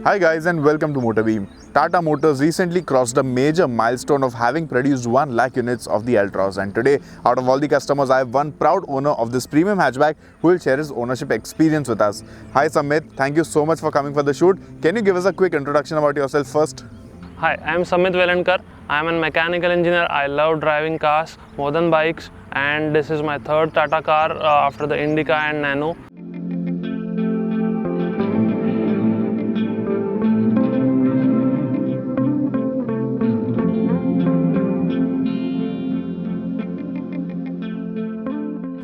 Hi guys and welcome to MotorBeam. Tata Motors recently crossed a major milestone of having produced 1 lakh units of the Altroz, and today out of all the customers I have one proud owner of this premium hatchback who will share his ownership experience with us. Hi Samit, thank you so much for coming for the shoot. Can you give us a quick introduction about yourself first? Hi, I am Samit Velankar. I am a mechanical engineer. I love driving cars more than bikes, and this is my third Tata car after the Indica and Nano.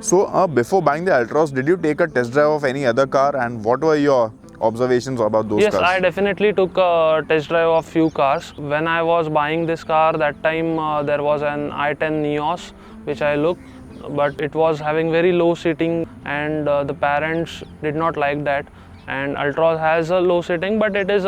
So before buying the Altroz, did you take a test drive of any other car, and what were your observations about those Yes, cars? I definitely took a test drive of few cars. When I was buying this car, that time there was an i10 Neos which I looked, but it was having very low seating, and the parents did not like that. And Altroz has a low seating, but it is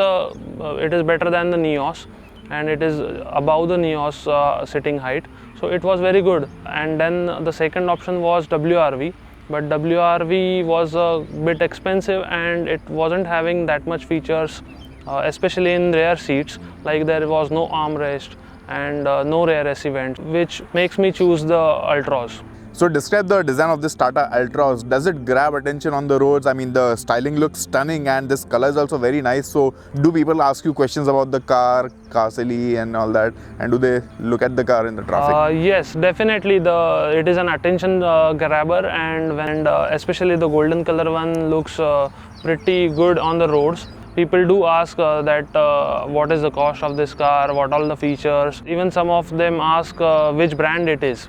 better than the Neos, and it is above the Neos sitting height. So it was very good. And then the second option was WRV, but WRV was a bit expensive and it wasn't having that much features, especially in rear seats. Like there was no armrest and no rear AC vent, which makes me choose the Altroz. So describe the design of this Tata Altroz. Does it grab attention on the roads? I mean, the styling looks stunning and this color is also very nice. So do people ask you questions about the car, silly and all that? And do they look at the car in the traffic? Yes, definitely. It is an attention grabber, and especially the golden color one looks pretty good on the roads. People do ask what is the cost of this car, what all the features. Even some of them ask which brand it is.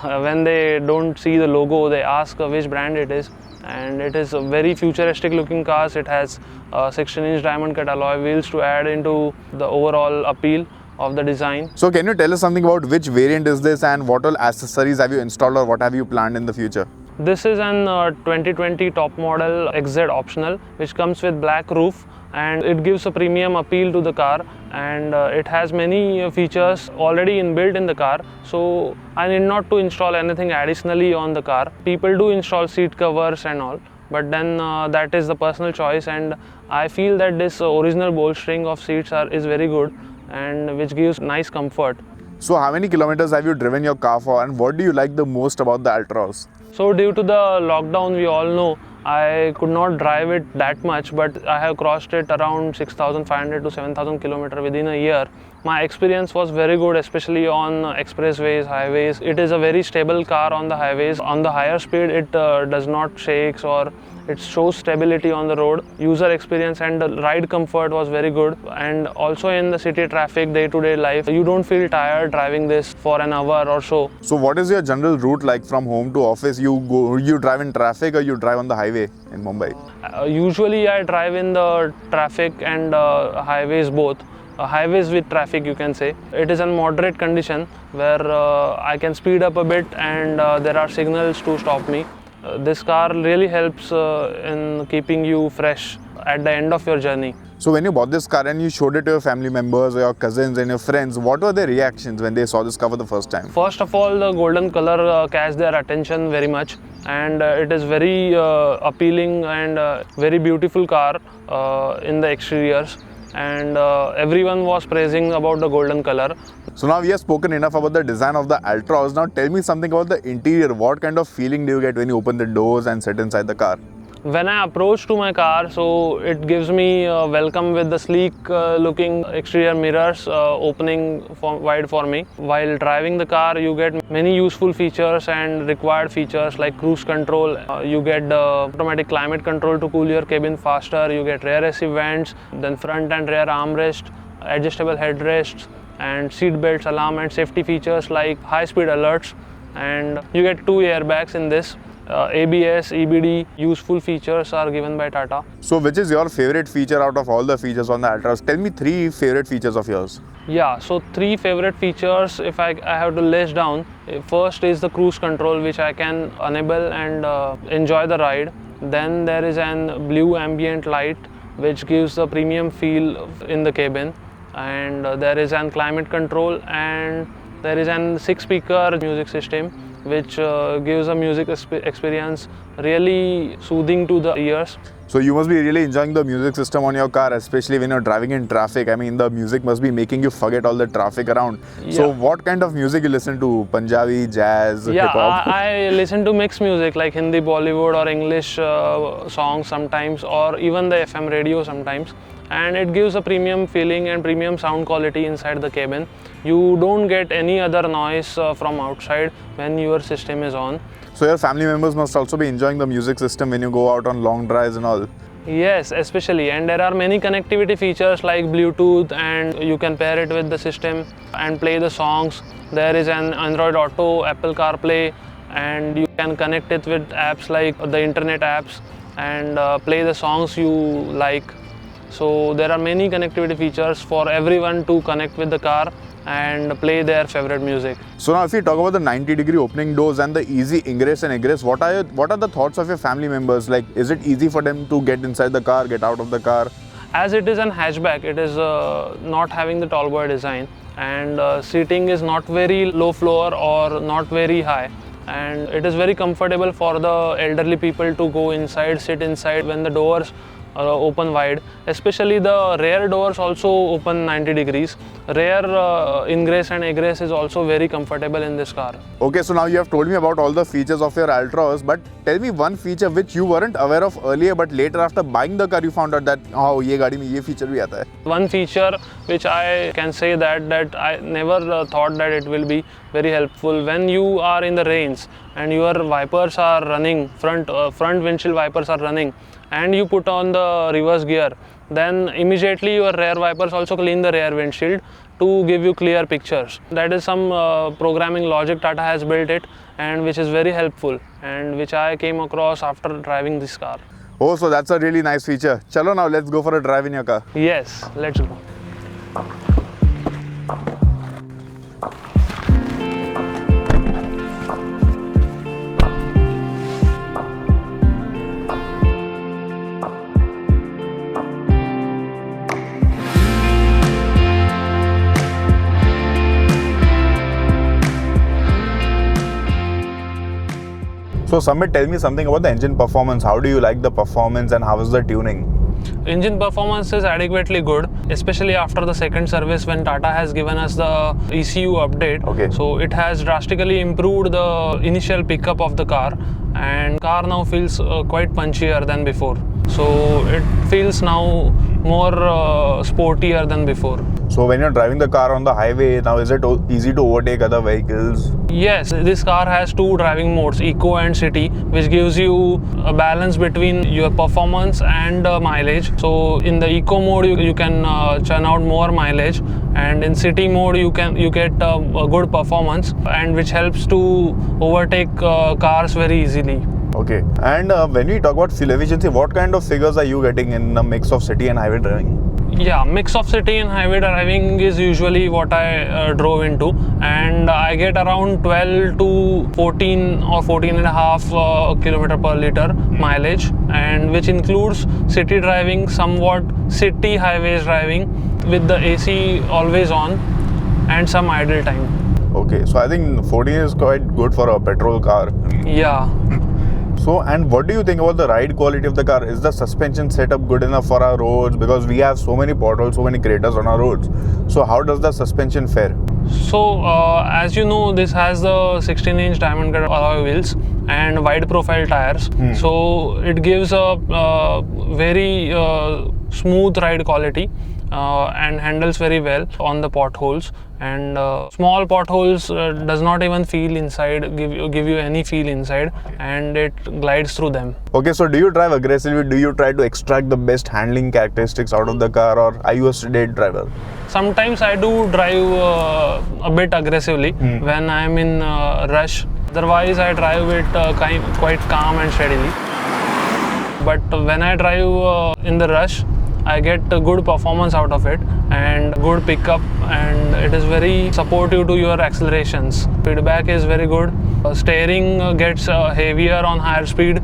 When they don't see the logo, they ask which brand it is. And it is a very futuristic looking car. It has 16-inch diamond cut alloy wheels to add into the overall appeal of the design. So can you tell us something about which variant is this and what all accessories have you installed or what have you planned in the future? This is an 2020 top model XZ optional, which comes with black roof, and it gives a premium appeal to the car, and it has many features already inbuilt in the car, so I need not to install anything additionally on the car. People do install seat covers and all, but then that is the personal choice, and I feel that this original bolstering of seats is very good and which gives nice comfort. So how many kilometers have you driven your car for and what do you like the most about the Altroz? So due to the lockdown, we all know, I could not drive it that much, but I have crossed it around 6,500 to 7,000 kilometers within a year. My experience was very good, especially on expressways, highways. It is a very stable car on the highways. On the higher speed, it does not shake or it shows stability on the road. User experience and the ride comfort was very good. And also in the city traffic, day-to-day life, you don't feel tired driving this for an hour or so. So what is your general route like from home to office? You drive in traffic or you drive on the highway in Mumbai? Usually I drive in the traffic and highways both. Highways with traffic, you can say. It is in moderate condition where I can speed up a bit and there are signals to stop me. This car really helps in keeping you fresh at the end of your journey. So when you bought this car and you showed it to your family members or your cousins and your friends, what were their reactions when they saw this car for the first time? First of all, the golden color catch their attention very much, and it is very appealing and very beautiful car in the exteriors, and everyone was praising about the golden color. So now we have spoken enough about the design of the Altroz. Now tell me something about the interior. What kind of feeling do you get when you open the doors and sit inside the car? When I approach to my car, so it gives me a welcome with the sleek looking exterior mirrors opening wide for me. While driving the car, you get many useful features and required features like cruise control. You get the automatic climate control to cool your cabin faster. You get rear AC vents, then front and rear armrest, adjustable headrests, and seat belts, alarm and safety features like high-speed alerts, and you get 2 airbags in this. ABS, EBD, useful features are given by Tata. So which is your favorite feature out of all the features on the Altroz? Tell me 3 favorite features of yours. Yeah, so 3 favorite features if I have to list down. First is the cruise control, which I can enable and enjoy the ride. Then there is an blue ambient light which gives a premium feel in the cabin. And there is an climate control, and there is an 6-speaker music system which gives a music experience really soothing to the ears. So you must be really enjoying the music system on your car, especially when you're driving in traffic. I mean, the music must be making you forget all the traffic around. Yeah. So what kind of music you listen to? Punjabi, jazz, Yeah, hip hop? I listen to mixed music like Hindi, Bollywood or English songs sometimes, or even the FM radio sometimes. And it gives a premium feeling and premium sound quality inside the cabin. You don't get any other noise from outside when your system is on. So your family members must also be enjoying the music system when you go out on long drives and all. Yes, especially, and there are many connectivity features like Bluetooth, and you can pair it with the system and play the songs. There is an Android Auto, Apple CarPlay, and you can connect it with apps like the internet apps and play the songs you like. So there are many connectivity features for everyone to connect with the car and play their favorite music. So now if you talk about the 90-degree opening doors and the easy ingress and egress, what are the thoughts of your family members? Like, is it easy for them to get inside the car, get out of the car? As it is an hatchback, it is not having the tall boy design, and seating is not very low floor or not very high, and it is very comfortable for the elderly people to go inside, sit inside when the doors open wide. Especially the rear doors also open 90 degrees. Rear ingress and egress is also very comfortable in this car. Okay, so now you have told me about all the features of your Altroz, but tell me one feature which you weren't aware of earlier, but later after buying the car you found out that oh, ये गाड़ी में ये feature भी आता है. One feature which I can say that I never thought that it will be very helpful when you are in the rains and your wipers are running, front windshield wipers are running, and you put on the reverse gear, then immediately your rear wipers also clean the rear windshield to give you clear pictures. That is some programming logic Tata has built it, and which is very helpful and which I came across after driving this car. Oh, so that's a really nice feature. Chalo now, let's go for a drive in your car. Yes, let's go. So Samit, tell me something about the engine performance. How do you like the performance and how is the tuning? Engine performance is adequately good, especially after the second service when Tata has given us the ECU update. Okay. So it has drastically improved the initial pickup of the car, and car now feels quite punchier than before. So it feels now more sportier than before. So when you're driving the car on the highway, now is it easy to overtake other vehicles? Yes, this car has two driving modes, Eco and City, which gives you a balance between your performance and mileage. So in the Eco mode, you can churn out more mileage, and in City mode, you get a good performance, and which helps to overtake cars very easily. Okay. And when we talk about fuel efficiency, what kind of figures are you getting in a mix of city and highway driving? Yeah, mix of city and highway driving is usually what I drove into, and I get around 12 to 14 or 14 and a half kilometer per liter mileage, and which includes city driving, somewhat city highways driving with the AC always on and some idle time. Okay, so I think 14 is quite good for a petrol car. Yeah. So, and what do you think about the ride quality of the car? Is the suspension setup good enough for our roads? Because we have so many potholes, so many craters on our roads. So how does the suspension fare? So as you know, this has the 16-inch diamond cut alloy wheels and wide profile tires. So it gives a very smooth ride quality and handles very well on the potholes. And small potholes does not even feel inside, give you any feel inside, and it glides through them. Okay, so do you drive aggressively? Do you try to extract the best handling characteristics out of the car, or are you a sedate driver? Sometimes I do drive a bit aggressively when I am in rush. Otherwise, I drive it quite calm and steadily. But when I drive in the rush, I get a good performance out of it and good pickup, and it is very supportive to your accelerations. Feedback is very good. Steering gets heavier on higher speed.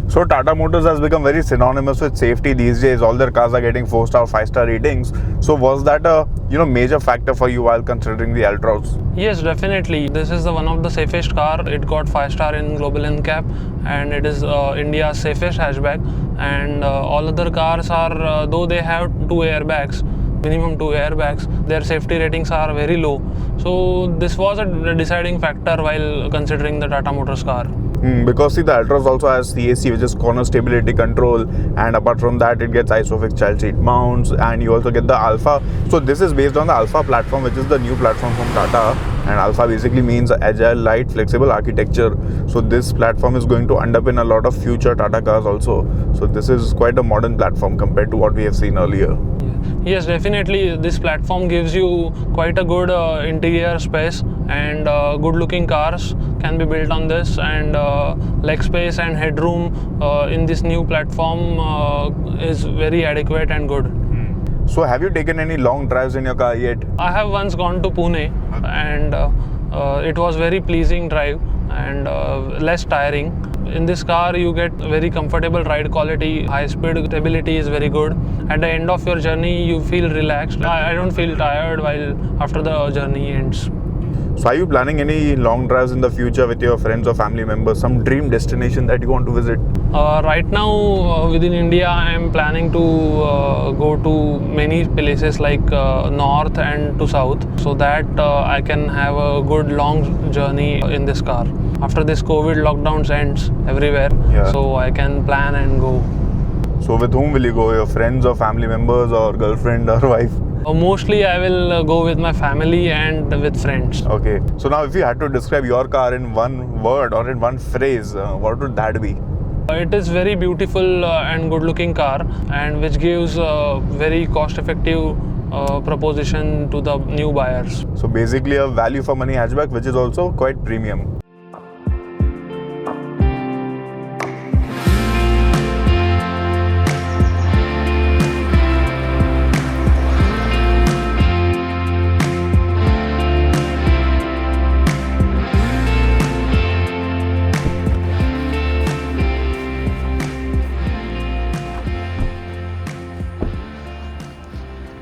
So Tata Motors has become very synonymous with safety these days. All their cars are getting 4-star, 5-star ratings. So was that a major factor for you while considering the Altroz? Yes, definitely. This is one of the safest car. It got 5-star in Global NCAP, and it is India's safest hatchback. And all other cars are, though they have minimum two airbags, their safety ratings are very low. So this was a deciding factor while considering the Tata Motors car. Because see, the Altroz also has CAC, which is corner stability control, and apart from that it gets ISOFIX child seat mounts, and you also get the Alpha. So this is based on the Alpha platform, which is the new platform from Tata, and Alpha basically means agile, light, flexible architecture. So this platform is going to underpin a lot of future Tata cars also. So this is quite a modern platform compared to what we have seen earlier. Yes, definitely. This platform gives you quite a good interior space, and good looking cars can be built on this, and leg space and headroom in this new platform is very adequate and good. So have you taken any long drives in your car yet? I have once gone to Pune, and it was very pleasing drive and less tiring. In this car you get very comfortable ride quality, high speed stability is very good. At the end of your journey you feel relaxed. I don't feel tired while after the journey ends. So are you planning any long drives in the future with your friends or family members? Some dream destination that you want to visit? Right now within India I am planning to go to many places like north and to south, so that I can have a good long journey in this car. After this COVID lockdowns ends everywhere, so I can plan and go. So with whom will you go? Your friends or family members or girlfriend or wife? Mostly I will go with my family and with friends. Okay. So now if you had to describe your car in one word or in one phrase, what would that be? It is very beautiful and good looking car, and which gives very cost effective proposition to the new buyers. So basically a value for money hatchback, which is also quite premium.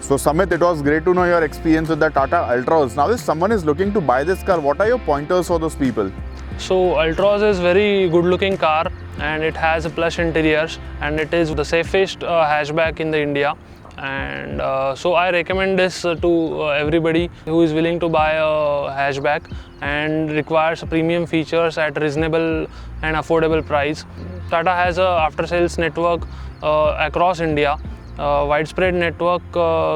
So Samit, it was great to know your experience with the Tata Altroz. Now if someone is looking to buy this car, what are your pointers for those people? So Altroz is very good looking car, and it has plush interiors, and it is the safest hatchback in the India. And so I recommend this to everybody who is willing to buy a hatchback and requires premium features at reasonable and affordable price. Tata has a after sales network across India. Widespread network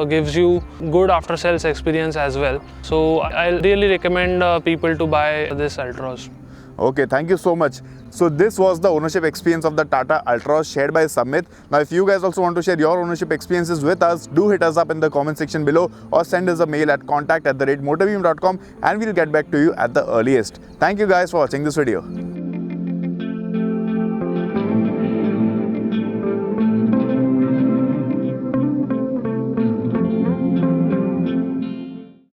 gives you good after sales experience as well. So I really recommend people to buy this Altroz. Okay, thank you so much. So this was the ownership experience of the Tata Altroz shared by Samit. Now if you guys also want to share your ownership experiences with us, do hit us up in the comment section below or send us a mail at contact@motorbeam.com, and we'll get back to you at the earliest. Thank you guys for watching this video.